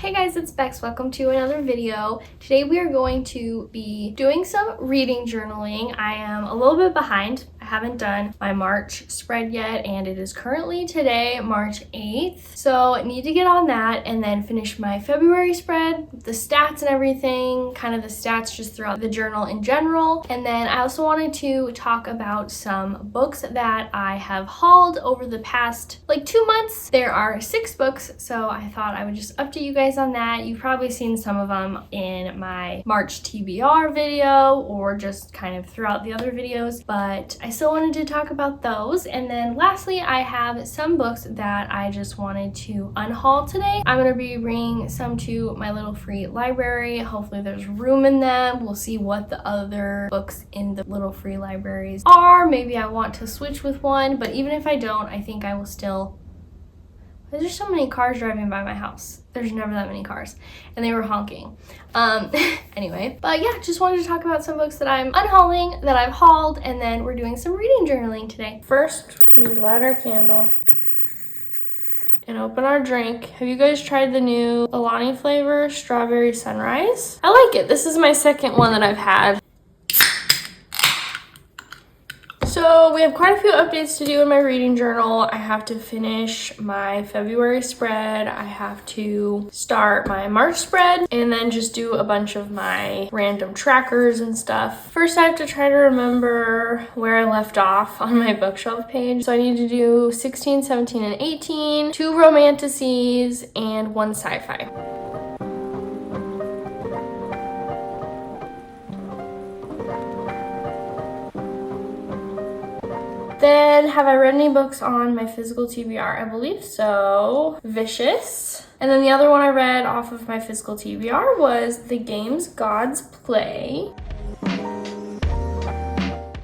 Hey guys, it's Bex. Welcome to another video. Today we are going to be doing some reading journaling. I am a little bit behind. I haven't done my March spread yet, and it is currently today, March 8th. So I need to get on that and then finish my February spread, the stats and everything, kind of the stats just throughout the journal in general. And then I also wanted to talk about some books that I have hauled over the past like 2 months. There are 6 books, so I thought I would just update you guys on that. You've probably seen some of them in my March TBR video or just kind of throughout the other videos, but I still wanted to talk about those. And then lastly, I have some books that I just wanted to unhaul today. I'm going to be bringing some to my little free library. Hopefully there's room in them. We'll see what the other books in the little free libraries are. Maybe I want to switch with one, but even if I don't, I think I will still... There's so many cars driving by my house. There's never that many cars. And they were honking. Anyway, but yeah, just wanted to talk about some books that I'm unhauling, that I've hauled, and then we're doing some reading journaling today. First, we light our candle and open our drink. Have you guys tried the new Alani flavor Strawberry Sunrise? I like it. This is my second one that I've had. So we have quite a few updates to do in my reading journal. I have to finish my February spread. I have to start my March spread and then just do a bunch of my random trackers and stuff. First, I have to try to remember where I left off on my bookshelf page. So I need to do 16, 17, and 18, 2 romanticises, and 1 sci-fi. Then, have I read any books on my physical TBR? I believe so. Vicious. And then the other one I read off of my physical TBR was The Games Gods Play.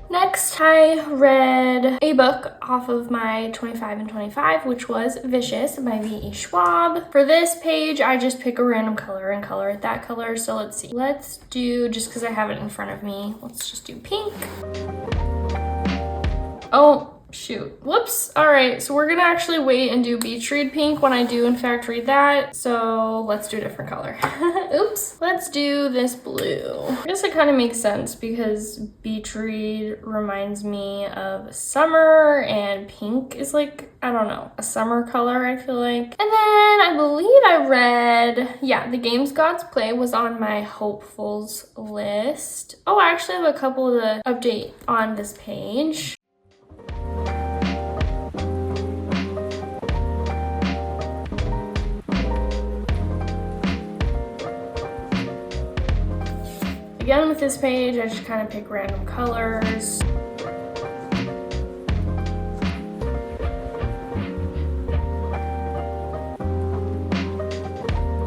Next, I read a book off of my 25 and 25, which was Vicious by V.E. Schwab. For this page, I just pick a random color and color it that color. So let's see. Let's do, just because I have it in front of me, let's just do pink. Oh, shoot. Whoops. All right, so we're gonna actually wait and do beach read pink when I do in fact read that. So let's do a different color. Oops. Let's do this blue. I guess it kind of makes sense because beach read reminds me of summer and pink is like, I don't know, a summer color, I feel like. And then I believe I read, yeah, The Games Gods Play was on my hopefuls list. Oh, I actually have a couple to update on this page. Again, with this page, I just kind of pick random colors.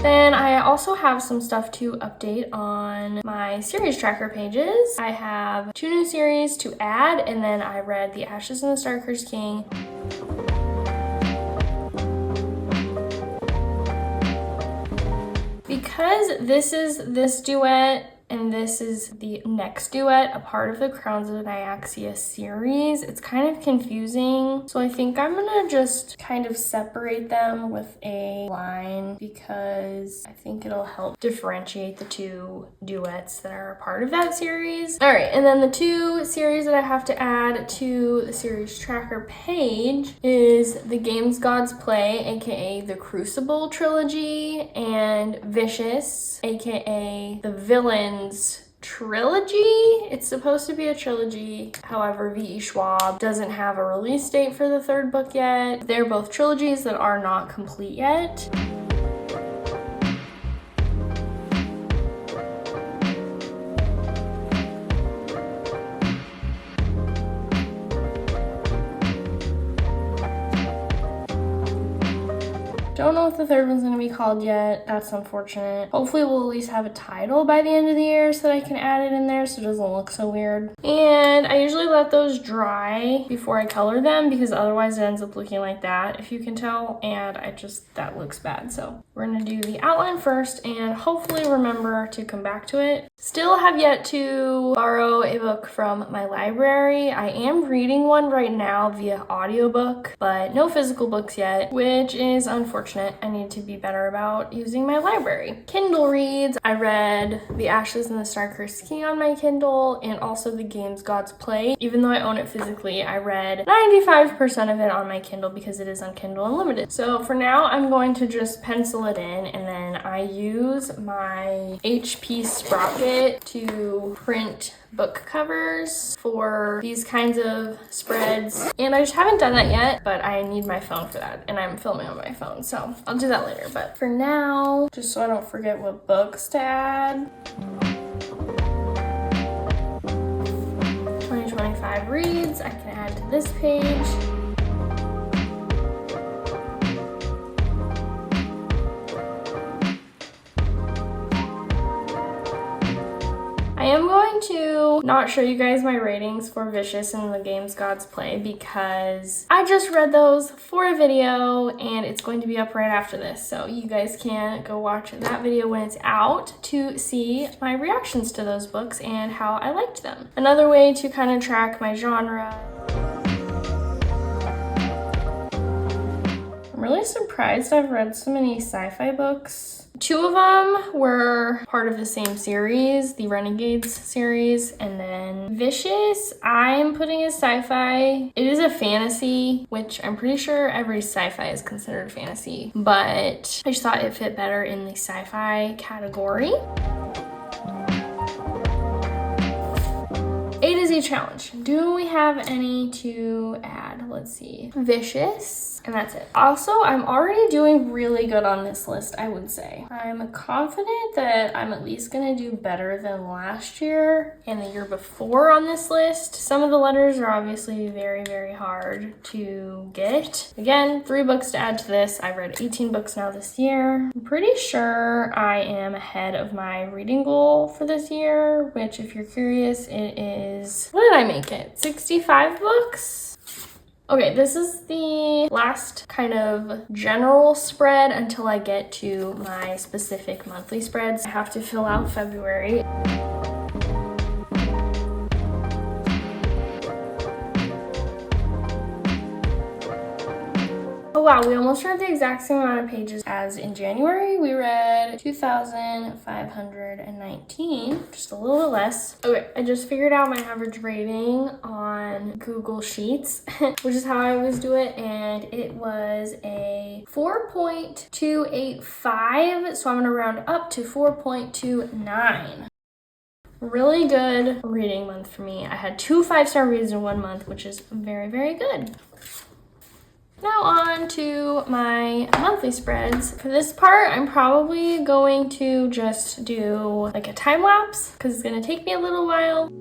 Then I also have some stuff to update on my series tracker pages. I have 2 new series to add, and then I read The Ashes and the Starcursed King. Because this is this duet, and this is the next duet, a part of the Crowns of Nyaxia series. It's kind of confusing, so I think I'm gonna just kind of separate them with a line because I think it'll help differentiate the 2 duets that are a part of that series. All right, and then the 2 series that I have to add to the series tracker page is The Games Gods Play, aka the Crucible trilogy, and Vicious, aka the Villain trilogy. It's supposed to be a trilogy. However, V.E. Schwab doesn't have a release date for the 3rd book yet. They're both trilogies that are not complete yet. Don't know what the 3rd one's gonna be called yet. That's unfortunate. Hopefully we'll at least have a title by the end of the year so that I can add it in there so it doesn't look so weird. And I usually let those dry before I color them because otherwise it ends up looking like that, if you can tell, and that looks bad. So we're gonna do the outline first and hopefully remember to come back to it. Still have yet to borrow a book from my library. I am reading one right now via audiobook, but no physical books yet, which is unfortunate. unfortunate. I need to be better about using my library. Kindle reads. I read The Ashes and the Star-Cursed King on my Kindle and also The Games Gods Play. Even though I own it physically, I read 95% of it on my Kindle because it is on Kindle Unlimited. So for now, I'm going to just pencil it in, and then I use my HP Sprocket to print book covers for these kinds of spreads, and I just haven't done that yet, but I need my phone for that, and I'm filming on my phone, so I'll do that later. But for now, just so I don't forget what books to add, 2025 reads I can add to this page. I am going to not show you guys my ratings for Vicious and The Games Gods Play because I just read those for a video and it's going to be up right after this. So you guys can go watch that video when it's out to see my reactions to those books and how I liked them. Another way to kind of track my genre. I'm really surprised I've read so many sci-fi books. 2 of them were part of the same series, the Renegades series, and then Vicious, I'm putting as sci-fi. It is a fantasy, which I'm pretty sure every sci-fi is considered fantasy, but I just thought it fit better in the sci-fi category. A to Z challenge. Do we have any to add? Let's see. Vicious, and that's it. Also, I'm already doing really good on this list, I would say. I'm confident that I'm at least gonna do better than last year and the year before on this list. Some of the letters are obviously very, very hard to get. Again, 3 books to add to this. I've read 18 books now this year. I'm pretty sure I am ahead of my reading goal for this year, which if you're curious, it is, what did I make it? 65 books? Okay, this is the last kind of general spread until I get to my specific monthly spreads. I have to fill out February. Oh wow, we almost read the exact same amount of pages as in January. We read 2,519, just a little bit less. Okay, I just figured out my average rating on Google Sheets, which is how I always do it, and it was a 4.285, so I'm gonna round up to 4.29. Really good reading month for me. I had 2 5-star reads in 1 month, which is very, very good. Now on to my monthly spreads. For this part, I'm probably going to just do like a time lapse because it's gonna take me a little while.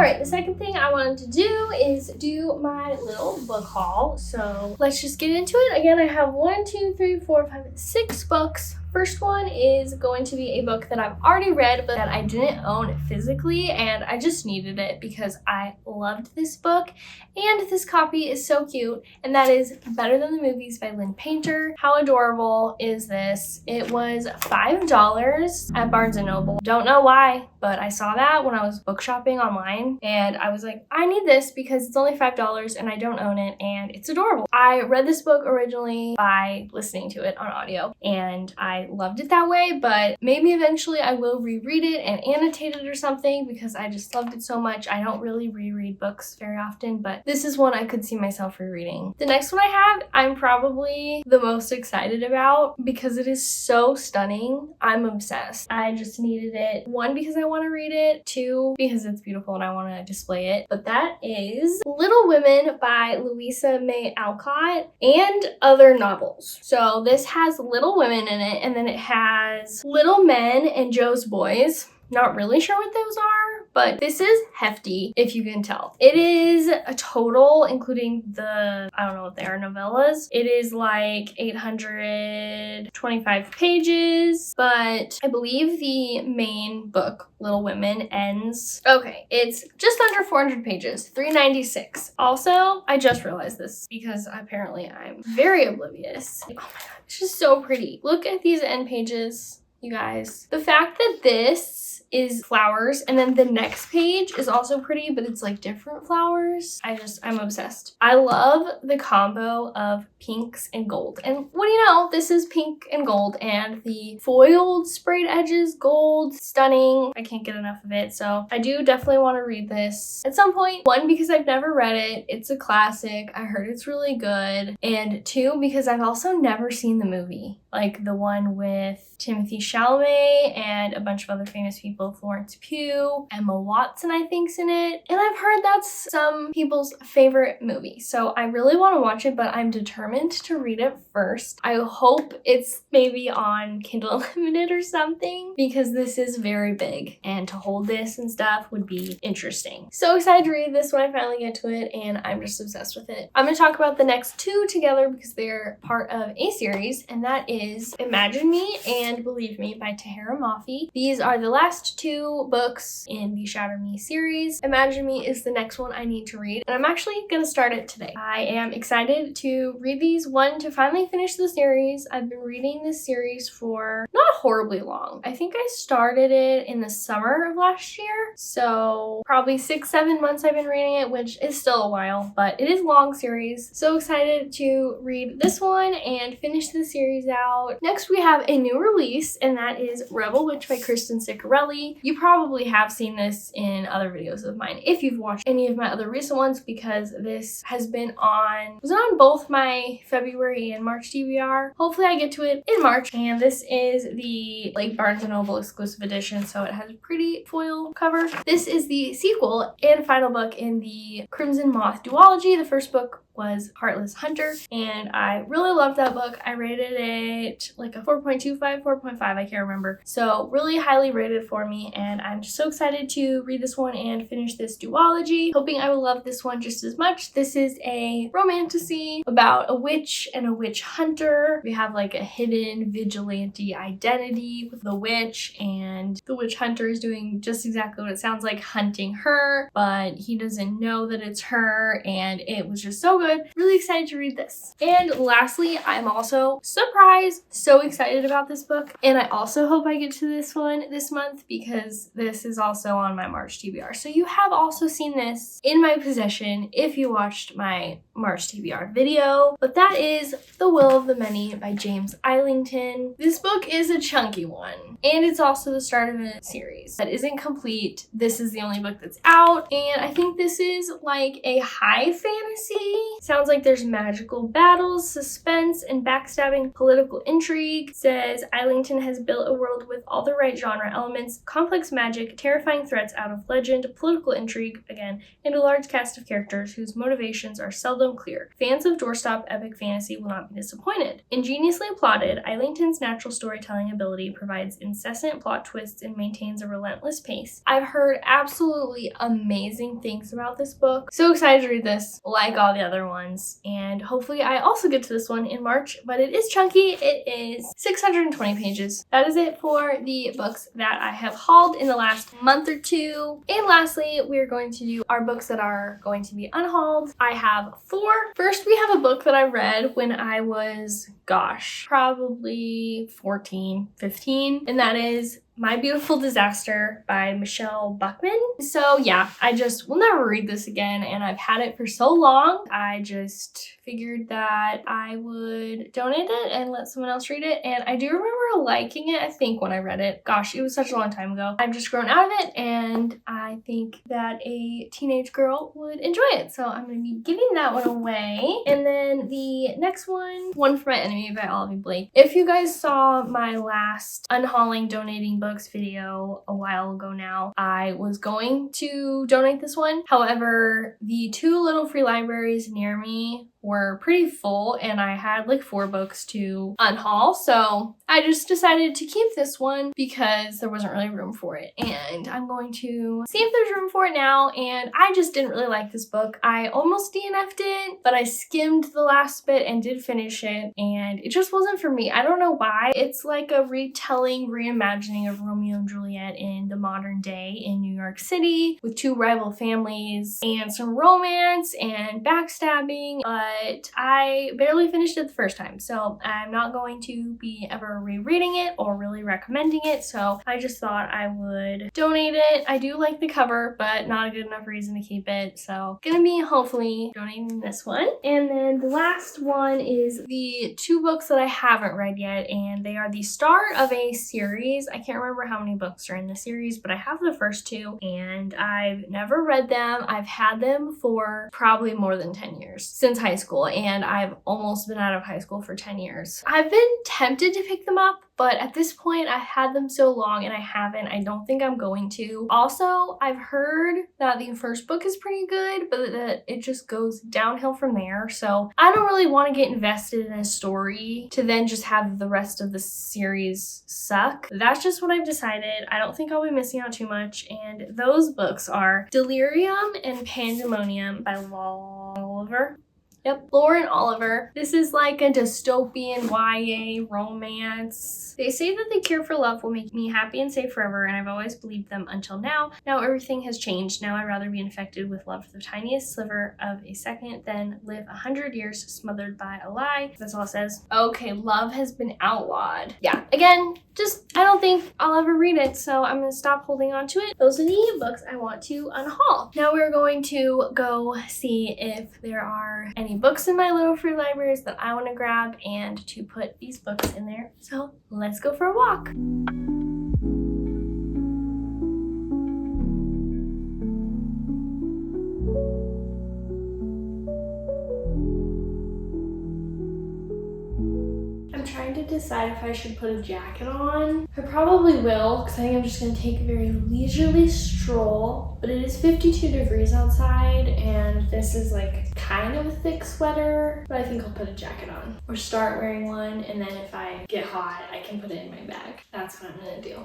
right, the second thing I wanted to do is do my little book haul. So let's just get into it. Again, I have 6 books. First one is going to be a book that I've already read, but that I didn't own physically, and I just needed it because I loved this book, and this copy is so cute, and that is Better Than the Movies by Lynn Painter. How adorable is this? It was $5 at Barnes & Noble. Don't know why, but I saw that when I was book shopping online, and I was like, I need this because it's only $5 and I don't own it, and it's adorable. I read this book originally by listening to it on audio, and I loved it that way, but maybe eventually I will reread it and annotate it or something because I just loved it so much. I don't really reread books very often, but this is one I could see myself rereading. The next one I have, I'm probably the most excited about because it is so stunning. I'm obsessed. I just needed it. 1, because I want to read it. 2, because it's beautiful and I want to display it. But that is Little Women by Louisa May Alcott and other novels. So this has Little Women in it, and then it has Little Men and Joe's Boys. Not really sure what those are, but this is hefty, if you can tell. It is a total, including the, I don't know what they are, novellas. It is like 825 pages, but I believe the main book, Little Women, ends. Okay, it's just under 400 pages, 396. Also, I just realized this because apparently I'm very oblivious. Oh my god, it's just so pretty. Look at these end pages, you guys. The fact that this is flowers and then the next page is also pretty, but it's like different flowers. I'm obsessed. I love the combo of pinks and gold. And what do you know? This is pink and gold, and the foiled sprayed edges, gold, stunning. I can't get enough of it. So I do definitely want to read this at some point. 1, because I've never read it. It's a classic. I heard it's really good. And 2, because I've also never seen the movie. Like the one with Timothée Chalamet and a bunch of other famous people. Florence Pugh, Emma Watson I think's in it, and I've heard that's some people's favorite movie, so I really want to watch it, but I'm determined to read it first. I hope it's maybe on Kindle Unlimited or something, because this is very big, and to hold this and stuff would be interesting. So excited to read this when I finally get to it, and I'm just obsessed with it. I'm going to talk about the next 2 together because they're part of a series, and that is Imagine Me and Believe Me by Tahereh Mafi. These are the last 2 books in the Shatter Me series. Imagine Me is the next one I need to read, and I'm actually gonna start it today. I am excited to read these. 1, to finally finish the series. I've been reading this series for not horribly long. I think I started it in the summer of last year, so probably 6-7 months I've been reading it, which is still a while, but it is a long series. So excited to read this one and finish the series out. Next we have a new release, and that is Rebel Witch by Kristen Ciccarelli. You probably have seen this in other videos of mine if you've watched any of my other recent ones, because this has been on, was it on both my February and March TBR? Hopefully I get to it in March. And this is the like Barnes & Noble exclusive edition, so it has a pretty foil cover. This is the sequel and final book in the Crimson Moth duology. The first book was Heartless Hunter, and I really loved that book. I rated it like a 4.25, 4.5, I can't remember. So really highly rated for me, and I'm just so excited to read this one and finish this duology, hoping I will love this one just as much. This is a romantasy about a witch and a witch hunter. We have like a hidden vigilante identity with the witch, and the witch hunter is doing just exactly what it sounds like, hunting her, but he doesn't know that it's her, and it was just so good. Really excited to read this. And lastly, I'm also surprised, so excited about this book, and I also hope I get to this one this month because this is also on my March TBR. So you have also seen this in my possession if you watched my March TBR video, but that is The Will of the Many by James Islington. This book is a chunky one, and it's also the start of a series that isn't complete. This is the only book that's out, and I think this is like a high fantasy Sounds like there's magical battles, suspense, and backstabbing political intrigue. It says Islington has built a world with all the right genre elements, complex magic, terrifying threats out of legend, political intrigue, again, and a large cast of characters whose motivations are seldom clear. Fans of doorstop epic fantasy will not be disappointed. Ingeniously plotted, Islington's natural storytelling ability provides incessant plot twists and maintains a relentless pace. I've heard absolutely amazing things about this book. So excited to read this, like all the other ones, and hopefully I also get to this one in March, but it is chunky. It is 620 pages. That is it for the books that I have hauled in the last month or two. And lastly, we're going to do our books that are going to be unhauled. I have 4. First, we have a book that I read when I was, gosh, probably 14, 15, and that is My Beautiful Disaster by Michelle Buckman. So yeah, I just will never read this again, and I've had it for so long. I just figured that I would donate it and let someone else read it, and I do remember liking it, I think, when I read it. Gosh, it was such a long time ago. I've just grown out of it, and I think that a teenage girl would enjoy it, so I'm going to be giving that one away. And then the next one for My Enemy by Olivia Blake. If you guys saw my last unhauling donating books video a while ago now, I was going to donate this one. However, the 2 little free libraries near me were pretty full, and I had like 4 books to unhaul, so I just decided to keep this one because there wasn't really room for it, and I'm going to see if there's room for it now. And I just didn't really like this book. I almost DNF'd it, but I skimmed the last bit and did finish it, and it just wasn't for me. I don't know why. It's like a retelling, reimagining of Romeo and Juliet in the modern day in New York City with 2 rival families and some romance and backstabbing, but I barely finished it the first time, so I'm not going to be ever rereading it or really recommending it, so I just thought I would donate it. I do like the cover, but not a good enough reason to keep it, so gonna be hopefully donating this one. And then the last one is the 2 books that I haven't read yet, and they are the start of a series. I can't remember how many books are in the series, but I have the first 2, and I've never read them. I've had them for probably more than 10 years, since high school, and I've almost been out of high school for 10 years. I've been tempted to pick them up, but at this point I've had them so long and I haven't. I don't think I'm going to. Also, I've heard that the first book is pretty good, but that it just goes downhill from there, so I don't really want to get invested in a story to then just have the rest of the series suck. That's just what I've decided. I don't think I'll be missing out too much, and those books are Delirium and Pandemonium by Oliver. Yep, Lauren Oliver. This is like a dystopian YA romance. They say that the cure for love will make me happy and safe forever, and I've always believed them until now. Now everything has changed. Now I'd rather be infected with love for the tiniest sliver of a second than live 100 years smothered by a lie. That's all it says. Okay, love has been outlawed. Yeah, again, I don't think I'll ever read it, so I'm gonna stop holding on to it. Those are the books I want to unhaul. Now we're going to go see if there are any books in my little free libraries that I want to grab and to put these books in there. So let's go for a walk. Trying to decide if I should put a jacket on. I probably will, because I think I'm just going to take a very leisurely stroll, but it is 52 degrees outside, and this is like kind of a thick sweater, but I think I'll put a jacket on or start wearing one, and then if I get hot, I can put it in my bag. That's what I'm going to do.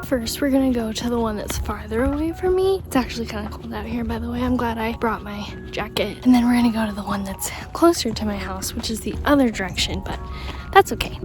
First, we're gonna go to the one that's farther away from me. It's actually kind of cold out here, by the way. I'm glad I brought my jacket. And then we're gonna go to the one that's closer to my house, which is the other direction, but that's okay.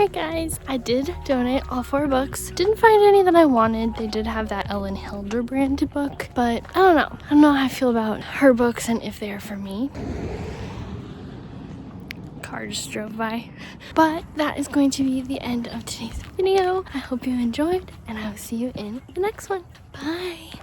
Alright guys, I did donate all 4 books. Didn't find any that I wanted. They did have that Ellen Hilderbrand book, but I don't know. I don't know how I feel about her books and if they're for me. Car just drove by. But that is going to be the end of today's video. I hope you enjoyed, and I will see you in the next one. Bye!